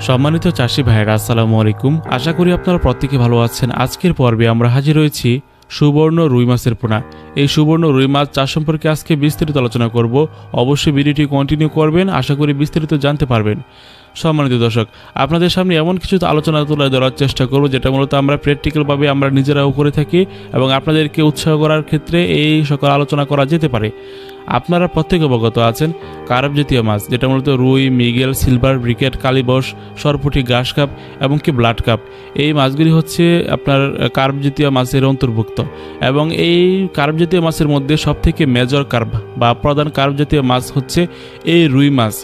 সম্মানিত চাষি ভাইরা আসসালামু আলাইকুম। আশা করি আপনারা প্রত্যেকে ভালো আছেন। আজকের পর্বে আমরা হাজির হয়েছি সুবর্ণ রুই মাছের পোনা। এই সুবর্ণ রুই মাছ চাষ সম্পর্কে আজকে বিস্তারিত আলোচনা করব। অবশ্যই ভিডিওটি কন্টিনিউ করবেন, আশা করি বিস্তারিত জানতে পারবেন। সম্মানিত দর্শক, আপনাদের সামনে এমন কিছু আলোচনা তুলে ধরার চেষ্টা করব যেটা মূলত আমরা প্র্যাকটিক্যালভাবে আমরা নিজেরাও করে থাকি এবং আপনাদেরকে উৎসাহ করার ক্ষেত্রে এই সকল আলোচনা করা যেতে পারে। আপনারা প্রত্যেকে অবগত আছেন কার্প জাতীয় মাছ, যেটা মূলত রুই, মৃগেল, সিলভার, ব্রিকেট, কালীবস, সরপুঁটি, ঘাস কাপ এবং কি ব্লাড কাপ, এই মাছগুলি হচ্ছে আপনার কার্প জাতীয় মাছের অন্তর্ভুক্ত। এবং এই কার্প জাতীয় মাছের মধ্যে সবথেকে মেজর কার্প বা প্রধান কার্প জাতীয় মাছ হচ্ছে এই রুই মাছ,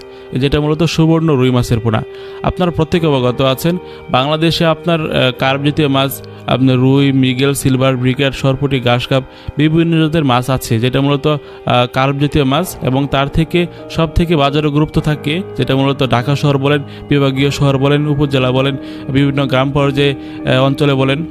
যেটা মূলত সুবর্ণ রুই মাছের পোনা। আপনারা প্রত্যেকে অবগত আছেন বাংলাদেশে আপনার কার্প জাতীয় মাছ আপনার রুই, মৃগেল, সিলভার, ব্রিকেট, সরপুঁটি, ঘাস কাপ বিভিন্ন জাতের মাছ আছে, যেটা মূলত কার্প জাতীয় মাছ। এবং তার থেকে সব থেকে বাজারে গুরুত্ব থাকে যেটা মূলত ঢাকা শহর বলেন, বিভাগীয় শহর বলেন, উপজেলা বলেন, বিভিন্ন গ্রাম পর্যায়ে অঞ্চলে বলেন,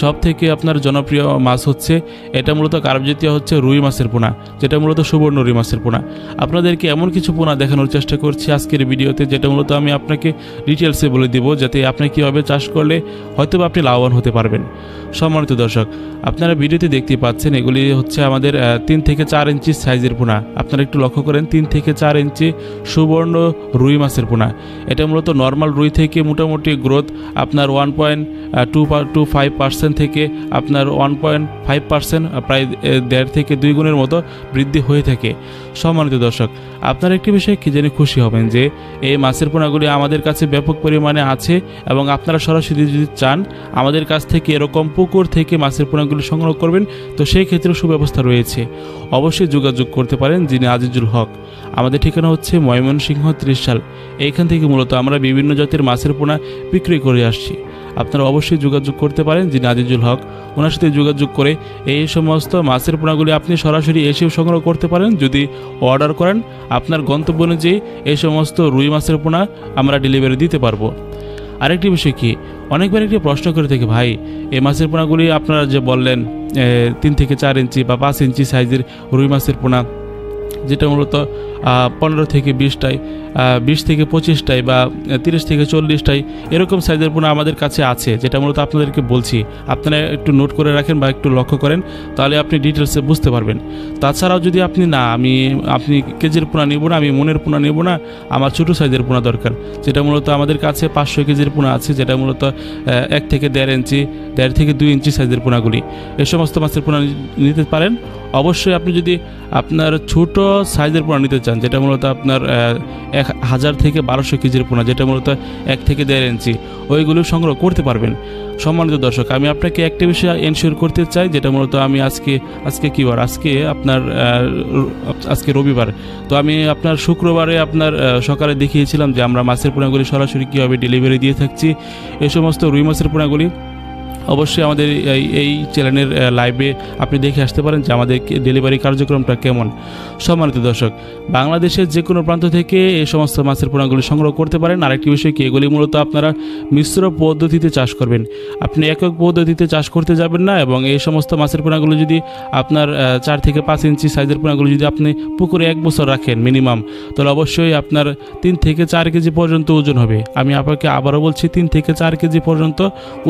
সব থেকে আপনার জনপ্রিয় মাছ হচ্ছে এটা মূলত কার্প জাতীয় হচ্ছে রুই মাছের পোনা, যেটা মূলত সুবর্ণ রুই মাছের পোনা। আপনাদেরকে এমন কিছু পোনা দেখানোর চেষ্টা করছি আজকের ভিডিওতে, যেটা মূলত আমি আপনাকে ডিটেলসে বলে দিব, যাতে আপনি কীভাবে চাষ করলে হয়তো আপনি লাভবান হতে পারবেন। সম্মানিত দর্শক, আপনারা ভিডিওতে দেখতে পাচ্ছেন এগুলি হচ্ছে আমাদের 3 থেকে 4 ইঞ্চি সাইজের পোনা। আপনারা একটু লক্ষ্য করেন, 3 থেকে 4 ইঞ্চি সুবর্ণ রুই মাছের পোনা। এটা মূলত নর্মাল রুই থেকে মোটামুটি গ্রোথ আপনার 1.25% থেকে আপনার 1.5%, প্রায় 1.5 থেকে 2 গুণের মতো বৃদ্ধি হয়ে থাকে। সম্মানিত দর্শক, আপনারা একটি বিষয়ে কি জেনে খুশি হবেন যে এই মাছের পোনাগুলি আমাদের কাছে ব্যাপক পরিমাণে আছে এবং আপনারা সরাসরি যদি চান আমাদের কাছ থেকে এরকম পুকুর থেকে মাছের পোনাগুলি সংগ্রহ করবেন, তো সেই ক্ষেত্রে সুব্যবস্থা রয়েছে। অবশ্যই যোগাযোগ করতে পারেন যিনি আজিজুল হক। আমাদের ঠিকানা হচ্ছে ময়মনসিংহ 30 সাল। এইখান থেকে মূলত আমরা বিভিন্ন জাতের মাছের পোনা বিক্রি করে আসছি। আপনারা অবশ্যই যোগাযোগ করতে পারেন যিনি আজিজুল হক। ওনার সাথে যোগাযোগ করে এই সমস্ত মাছের পোনাগুলি আপনি সরাসরি এসেও সংগ্রহ করতে পারেন। যদি অর্ডার করেন আপনার গন্তব্য অনুযায়ী এই সমস্ত রুই মাছের পোনা আমরা ডেলিভারি দিতে পারবো। আরেকটি বিষয় কি, অনেকবার একটি প্রশ্ন করে থাকে, ভাই এই মাছের পোনাগুলি আপনারা যে বললেন 3 থেকে 4 ইঞ্চি বা 5 ইঞ্চি সাইজের রুই মাছের পোনা, যেটা মূলত 15 থেকে 20টাই, 20 থেকে 25টাই বা 30 থেকে 40টাই এরকম সাইজের পোনা আমাদের কাছে আছে, যেটা মূলত আপনাদেরকে বলছি। আপনারা একটু নোট করে রাখেন বা একটু লক্ষ্য করেন, তাহলে আপনি ডিটেলসে বুঝতে পারবেন। তাছাড়াও যদি আপনি কেজির পোনা নেব না, আমি মনের পোনা নেব না, আমার ছোটো সাইজের পোনা দরকার, যেটা মূলত আমাদের কাছে 500 কেজির পোনা আছে, যেটা মূলত 1 থেকে 1.5 ইঞ্চি, 1.5 থেকে 2 ইঞ্চি সাইজের পোনাগুলি, এই সমস্ত মাছের পোনা নিতে পারেন। অবশ্যই আপনি যদি আপনার ছোট সাইজের পোনা নিতে চান, যেটা মূলত আপনার 1000 থেকে 1200 কেজির পোনা, যেটা মূলত 1 থেকে 1.5 ইঞ্চি, ওইগুলো সংগ্রহ করতে পারবেন। সম্মানিত দর্শক, আমি আপনাকে একটা বিষয় এনশিওর করতে চাই, যেটা মূলত আমি আজকে কী বার, আজকে রবিবার, তো আমি আপনার শুক্রবারে আপনার সকালে দেখিয়েছিলাম যে আমরা মাছের পোনাগুলি সরাসরি কীভাবে ডেলিভারি দিয়ে থাকছি। এই সমস্ত রুই মাছের পোনাগুলি অবশ্যই আমাদের এই চ্যানেলের লাইভে আপনি দেখে আসতে পারেন যে আমাদের ডেলিভারি কার্যক্রমটা কেমন। সম্মানিত দর্শক, বাংলাদেশের যে কোনো প্রান্ত থেকে এই সমস্ত মাছের পোনাগুলি সংগ্রহ করতে পারেন। আরেকটি বিষয় কি, এগুলি মূলত আপনারা মিশ্র পদ্ধতিতে চাষ করবেন, আপনি একক পদ্ধতিতে চাষ করতে যাবেন না। এবং এই সমস্ত মাছের পোনাগুলো যদি আপনার 4 থেকে 5 ইঞ্চি সাইজের পোনাগুলো যদি আপনি পুকুরে 1 বছর রাখেন মিনিমাম, তাহলে অবশ্যই আপনার 3 থেকে 4 কেজি পর্যন্ত ওজন হবে। আমি আপনাকে আবারও বলছি, 3 থেকে 4 কেজি পর্যন্ত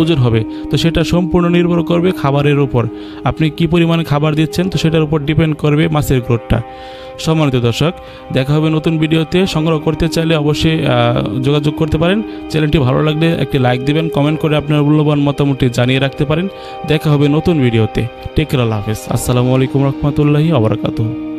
ওজন হবে। তো সেটা সম্পূর্ণ নির্ভর করবে খাবারের উপর, আপনি কি পরিমাণে খাবার দিচ্ছেন, তো সেটার উপর ডিপেন্ড করবে মাছের গ্রোথটা। সম্মানিত দর্শক, দেখা হবে নতুন ভিডিওতে। সংগ্রহ করতে চাইলে অবশ্যই যোগাযোগ করতে পারেন। চ্যানেলটি ভালো লাগলে একটি লাইক দিবেন, কমেন্ট করে আপনার মূল্যবান মতামতটি জানিয়ে রাখতে পারেন। দেখা হবে নতুন ভিডিওতে। টেক কেয়ার, আল্লাহ হাফেজ। আসসালামু আলাইকুম রহমতুল্লাহি ওয়া বারাকাতুহু।